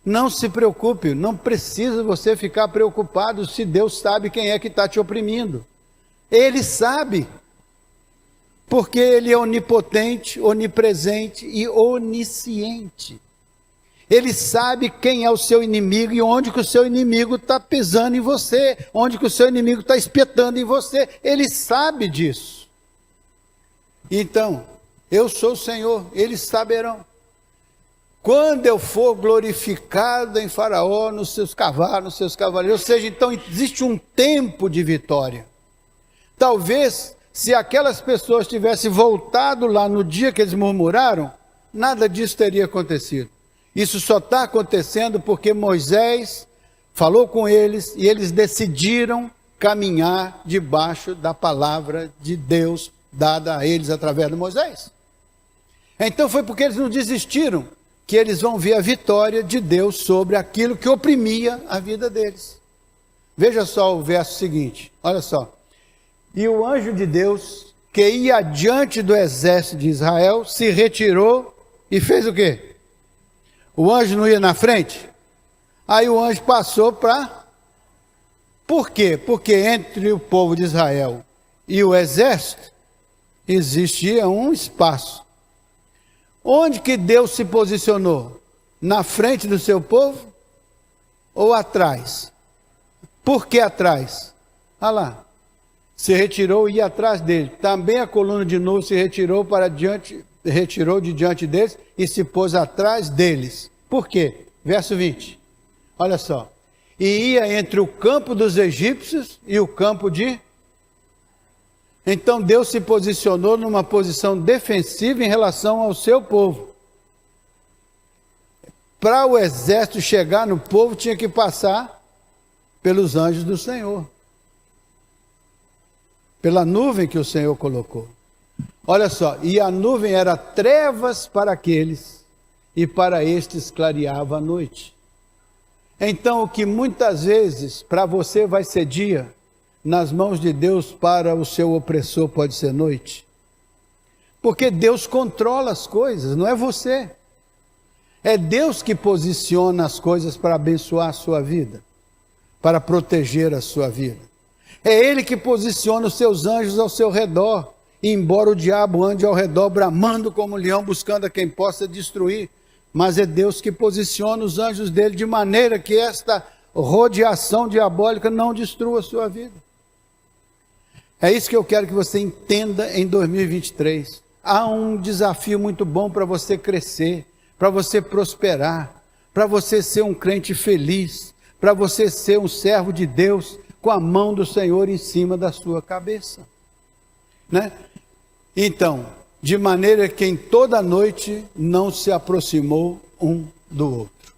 Não se preocupe, não precisa você ficar preocupado se Deus sabe quem é que está te oprimindo. Ele sabe, porque Ele é onipotente, onipresente e onisciente. Ele sabe quem é o seu inimigo e onde que o seu inimigo está pisando em você, onde que o seu inimigo está espetando em você. Ele sabe disso. Então, eu sou o Senhor, eles saberão. Quando eu for glorificado em Faraó, nos seus cavalos, nos seus cavaleiros, ou seja, então existe um tempo de vitória. Talvez, se aquelas pessoas tivessem voltado lá no dia que eles murmuraram, nada disso teria acontecido. Isso só está acontecendo porque Moisés falou com eles e eles decidiram caminhar debaixo da palavra de Deus dada a eles através de Moisés. Então foi porque eles não desistiram que eles vão ver a vitória de Deus sobre aquilo que oprimia a vida deles. Veja só o verso seguinte, olha só. E o anjo de Deus, que ia adiante do exército de Israel, se retirou e fez o quê? O anjo não ia na frente? Aí o anjo passou para... Por quê? Porque entre o povo de Israel e o exército existia um espaço. Onde que Deus se posicionou? Na frente do seu povo ou atrás? Por que atrás? Olha lá. Se retirou e ia atrás dele. Também a coluna de nuvem se retirou de diante deles e se pôs atrás deles. Por quê? Verso 20. Olha só. E ia entre o campo dos egípcios e o campo de... Então Deus se posicionou numa posição defensiva em relação ao seu povo. Para o exército chegar no povo, tinha que passar pelos anjos do Senhor. Pela nuvem que o Senhor colocou. Olha só, e a nuvem era trevas para aqueles, e para estes clareava a noite. Então, o que muitas vezes para você vai ser dia, nas mãos de Deus para o seu opressor pode ser noite. Porque Deus controla as coisas, não é você. É Deus que posiciona as coisas para abençoar a sua vida, para proteger a sua vida. É Ele que posiciona os seus anjos ao seu redor, e embora o diabo ande ao redor bramando como leão, buscando a quem possa destruir, mas é Deus que posiciona os anjos dele de maneira que esta rodeação diabólica não destrua a sua vida. É isso que eu quero que você entenda em 2023. Há um desafio muito bom para você crescer, para você prosperar, para você ser um crente feliz, para você ser um servo de Deus com a mão do Senhor em cima da sua cabeça. Né? Então, de maneira que em toda noite não se aproximou um do outro.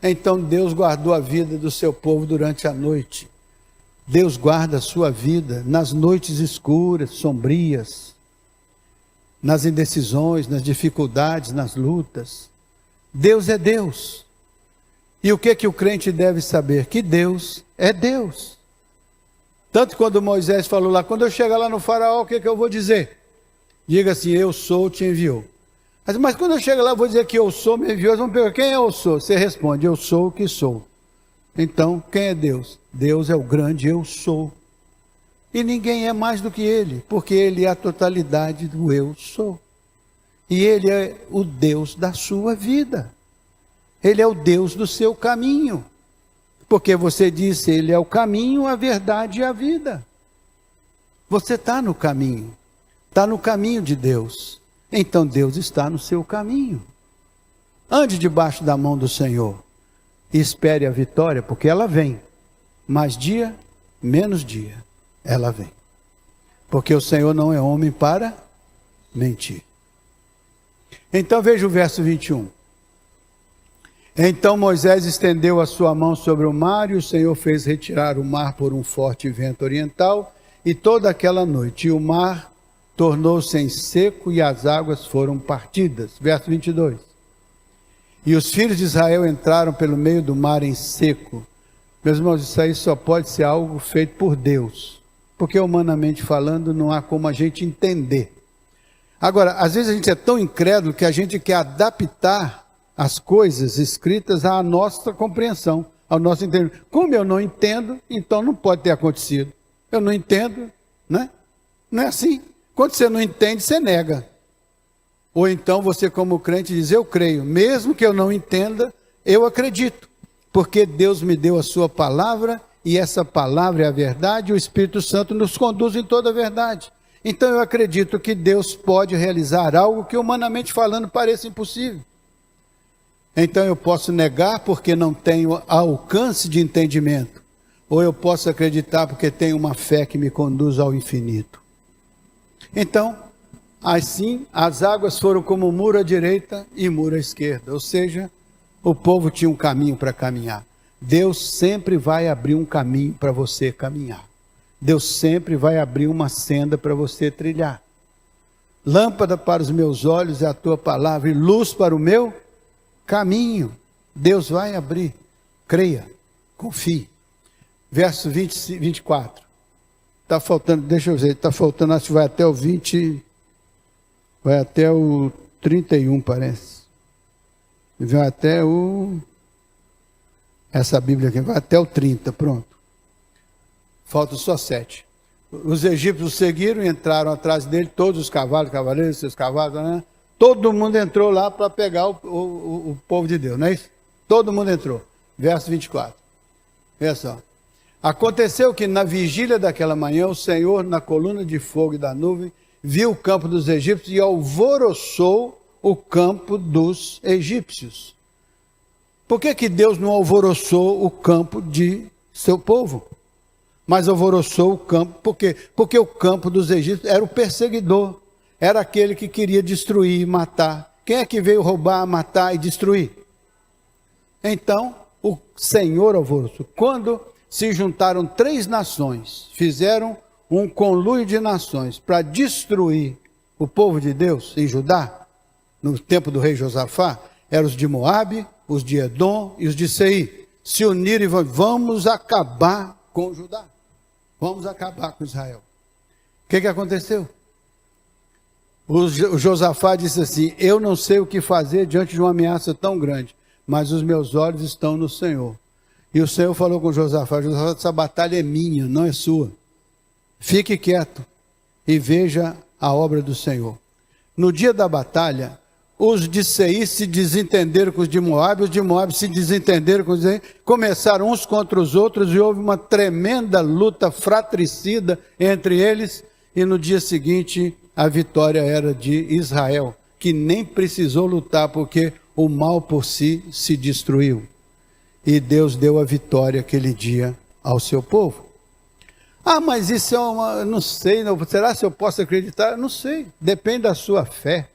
Então Deus guardou a vida do seu povo durante a noite. Deus guarda a sua vida nas noites escuras, sombrias, nas indecisões, nas dificuldades, nas lutas. Deus é Deus. E o que o crente deve saber? Que Deus é Deus. Tanto quando Moisés falou lá, quando eu chegar lá no faraó, o que eu vou dizer? Diga assim, eu sou, te enviou. Mas quando eu chegar lá, eu vou dizer que eu sou, me enviou. Eles vão perguntar, quem eu sou? Você responde, eu sou o que sou. Então, quem é Deus? Deus é o grande eu sou. E ninguém é mais do que Ele, porque Ele é a totalidade do eu sou. E Ele é o Deus da sua vida. Ele é o Deus do seu caminho. Porque você disse, Ele é o caminho, a verdade e a vida. Você está no caminho de Deus. então Deus está no seu caminho. Ande debaixo da mão do Senhor e espere a vitória, porque ela vem. Mais dia, menos dia, ela vem. Porque o Senhor não é homem para mentir. Então veja o verso 21. Então Moisés estendeu a sua mão sobre o mar, e o Senhor fez retirar o mar por um forte vento oriental, e toda aquela noite o mar tornou-se em seco, e as águas foram partidas. Verso 22. E os filhos de Israel entraram pelo meio do mar em seco. Meus irmãos, isso aí só pode ser algo feito por Deus, porque humanamente falando não há como a gente entender. Agora, às vezes a gente é tão incrédulo que a gente quer adaptar as coisas escritas à nossa compreensão, ao nosso entendimento. Como eu não entendo, então não pode ter acontecido. Eu não entendo, né? Não é assim. Quando você não entende, você nega. Ou então você, como crente, diz: eu creio, mesmo que eu não entenda, eu acredito, porque Deus me deu a sua palavra, e essa palavra é a verdade, e o Espírito Santo nos conduz em toda a verdade. Então eu acredito que Deus pode realizar algo que, humanamente falando, pareça impossível. Então eu posso negar porque não tenho alcance de entendimento, ou eu posso acreditar porque tenho uma fé que me conduz ao infinito. Então, assim, as águas foram como muro à direita e muro à esquerda, ou seja, o povo tinha um caminho para caminhar. Deus sempre vai abrir um caminho para você caminhar. Deus sempre vai abrir uma senda para você trilhar. Lâmpada para os meus olhos é a tua palavra, e luz para o meu caminho. Deus vai abrir. Creia, confie. Verso 24. Está faltando, deixa eu ver, está faltando, acho que vai até o 20, vai até o 31, parece. Vai até essa Bíblia aqui, vai até o 30, pronto. Faltam só 7. Os egípcios seguiram e entraram atrás dele, todos os cavalos, cavaleiros, seus cavalos, né? Todo mundo entrou lá para pegar o povo de Deus, não é isso? Todo mundo entrou. Verso 24. Veja só. Aconteceu que na vigília daquela manhã, o Senhor, na coluna de fogo e da nuvem, viu o campo dos egípcios e alvoroçou o campo dos egípcios. Por que Deus não alvoroçou o campo de seu povo? Mas alvoroçou o campo, por quê? Porque o campo dos egípcios era o perseguidor, era aquele que queria destruir e matar. Quem é que veio roubar, matar e destruir? Então, o Senhor alvoroçou. Quando se juntaram 3 nações, fizeram um conluio de nações para destruir o povo de Deus em Judá, no tempo do rei Josafá, eram os de Moabe, os de Edom e os de Seir. Se uniram e vamos acabar com Judá. Vamos acabar com Israel. O que aconteceu? O Josafá disse assim: eu não sei o que fazer diante de uma ameaça tão grande, mas os meus olhos estão no Senhor. E o Senhor falou com Josafá: Josafá, essa batalha é minha, não é sua. Fique quieto e veja a obra do Senhor. No dia da batalha, os de Seir se desentenderam com os de Moabe se desentenderam com os de Seir, começaram uns contra os outros e houve uma tremenda luta fratricida entre eles, e no dia seguinte a vitória era de Israel, que nem precisou lutar porque o mal por si se destruiu. E Deus deu a vitória aquele dia ao seu povo. Ah, mas isso é uma, não sei, não, será que eu posso acreditar? Não sei, depende da sua fé.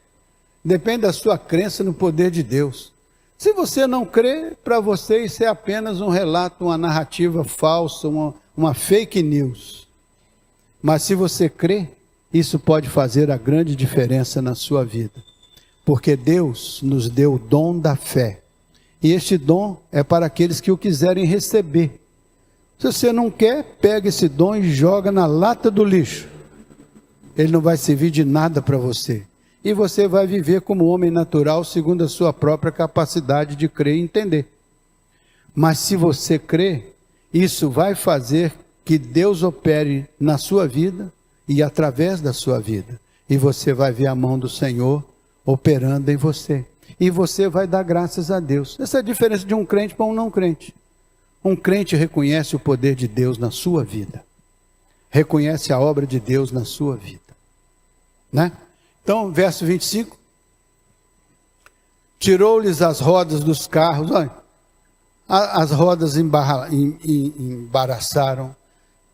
Depende da sua crença no poder de Deus. Se você não crê, para você isso é apenas um relato, uma narrativa falsa, uma fake news. Mas se você crê, isso pode fazer a grande diferença na sua vida. Porque Deus nos deu o dom da fé. E este dom é para aqueles que o quiserem receber. Se você não quer, pega esse dom e joga na lata do lixo. Ele não vai servir de nada para você. E você vai viver como homem natural, segundo a sua própria capacidade de crer e entender. Mas se você crê, isso vai fazer que Deus opere na sua vida e através da sua vida. E você vai ver a mão do Senhor operando em você. E você vai dar graças a Deus. Essa é a diferença de um crente para um não crente. Um crente reconhece o poder de Deus na sua vida. Reconhece a obra de Deus na sua vida. Né? Então, verso 25. Tirou-lhes as rodas dos carros, olha, as rodas embaraçaram,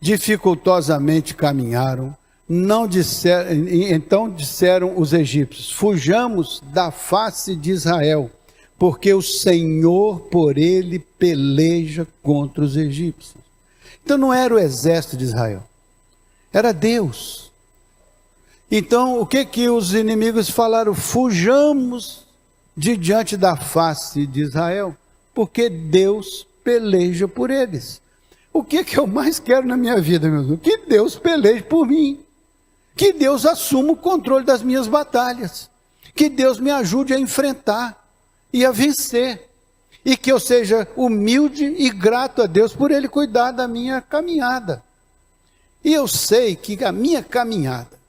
dificultosamente caminharam, então disseram os egípcios: fujamos da face de Israel, porque o Senhor por ele peleja contra os egípcios. Então não era o exército de Israel, era Deus. Então o que os inimigos falaram? Fujamos de diante da face de Israel, porque Deus peleja por eles. O que eu mais quero na minha vida, meu Deus? Que Deus peleje por mim. Que Deus assuma o controle das minhas batalhas. Que Deus me ajude a enfrentar e a vencer. E que eu seja humilde e grato a Deus por Ele cuidar da minha caminhada. E eu sei que a minha caminhada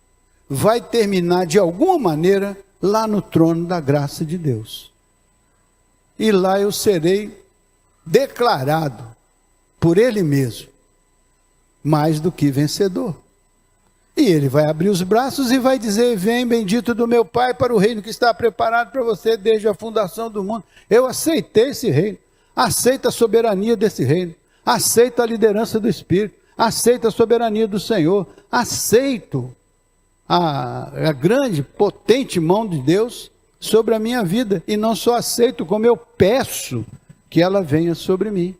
vai terminar de alguma maneira lá no trono da graça de Deus. E lá eu serei declarado por Ele mesmo mais do que vencedor. E Ele vai abrir os braços e vai dizer: vem, bendito do meu Pai, para o reino que está preparado para você desde a fundação do mundo. Eu aceitei esse reino, aceito a soberania desse reino, aceito a liderança do Espírito, aceito a soberania do Senhor, aceito a grande, potente mão de Deus sobre a minha vida, e não só aceito, como eu peço que ela venha sobre mim,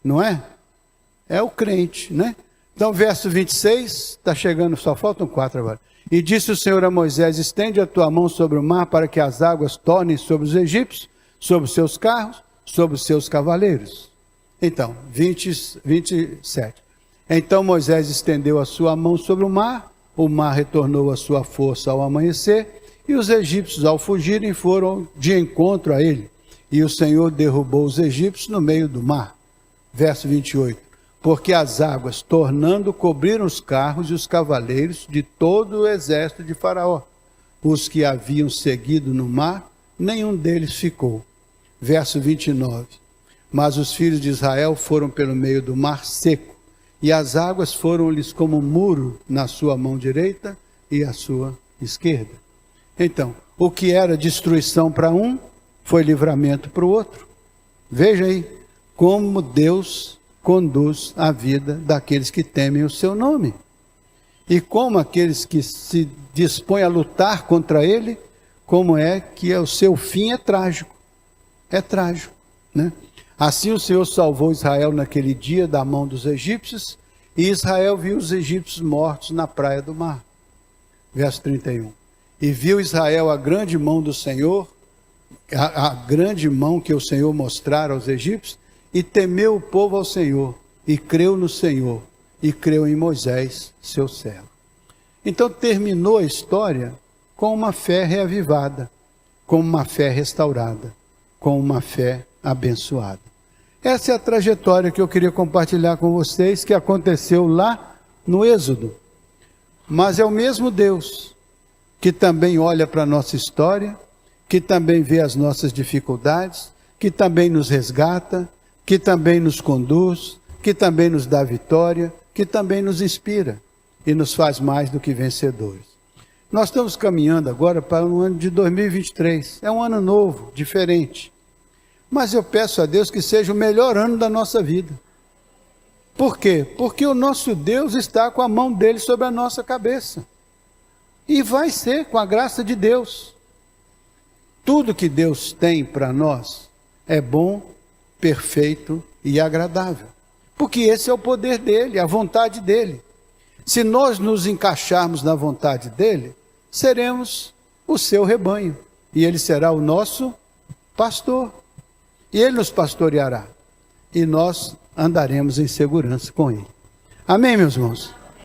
não é? É o crente, né? Então, verso 26, está chegando, só faltam 4 agora. E disse o Senhor a Moisés: estende a tua mão sobre o mar, para que as águas tornem sobre os egípcios, sobre os seus carros, sobre os seus cavaleiros. Então, 27. Então Moisés estendeu a sua mão sobre o mar retornou a sua força ao amanhecer, e os egípcios, ao fugirem, foram de encontro a ele. E o Senhor derrubou os egípcios no meio do mar. Verso 28. Porque as águas, tornando, cobriram os carros e os cavaleiros de todo o exército de Faraó. Os que haviam seguido no mar, nenhum deles ficou. Verso 29. Mas os filhos de Israel foram pelo meio do mar seco, e as águas foram-lhes como um muro na sua mão direita e à sua esquerda. Então, o que era destruição para um, foi livramento para o outro. Veja aí como Deus conduz a vida daqueles que temem o seu nome. E como aqueles que se dispõem a lutar contra ele, como é que o seu fim é trágico. É trágico, né? Assim o Senhor salvou Israel naquele dia da mão dos egípcios, e Israel viu os egípcios mortos na praia do mar. Verso 31. E viu Israel a grande mão do Senhor, a grande mão que o Senhor mostrara aos egípcios, e temeu o povo ao Senhor, e creu no Senhor, e creu em Moisés, seu servo. Então terminou a história com uma fé reavivada, com uma fé restaurada, com uma fé abençoada. Essa é a trajetória que eu queria compartilhar com vocês, que aconteceu lá no Êxodo. Mas é o mesmo Deus que também olha para a nossa história, que também vê as nossas dificuldades, que também nos resgata, que também nos conduz, que também nos dá vitória, que também nos inspira e nos faz mais do que vencedores. Nós estamos caminhando agora para o ano de 2023. É um ano novo, diferente. Mas eu peço a Deus que seja o melhor ano da nossa vida. Por quê? Porque o nosso Deus está com a mão dele sobre a nossa cabeça. E vai ser com a graça de Deus. Tudo que Deus tem para nós é bom, perfeito e agradável. Porque esse é o poder dele, a vontade dele. Se nós nos encaixarmos na vontade dele, seremos o seu rebanho. E ele será o nosso pastor. E ele nos pastoreará. E nós andaremos em segurança com ele. Amém, meus irmãos?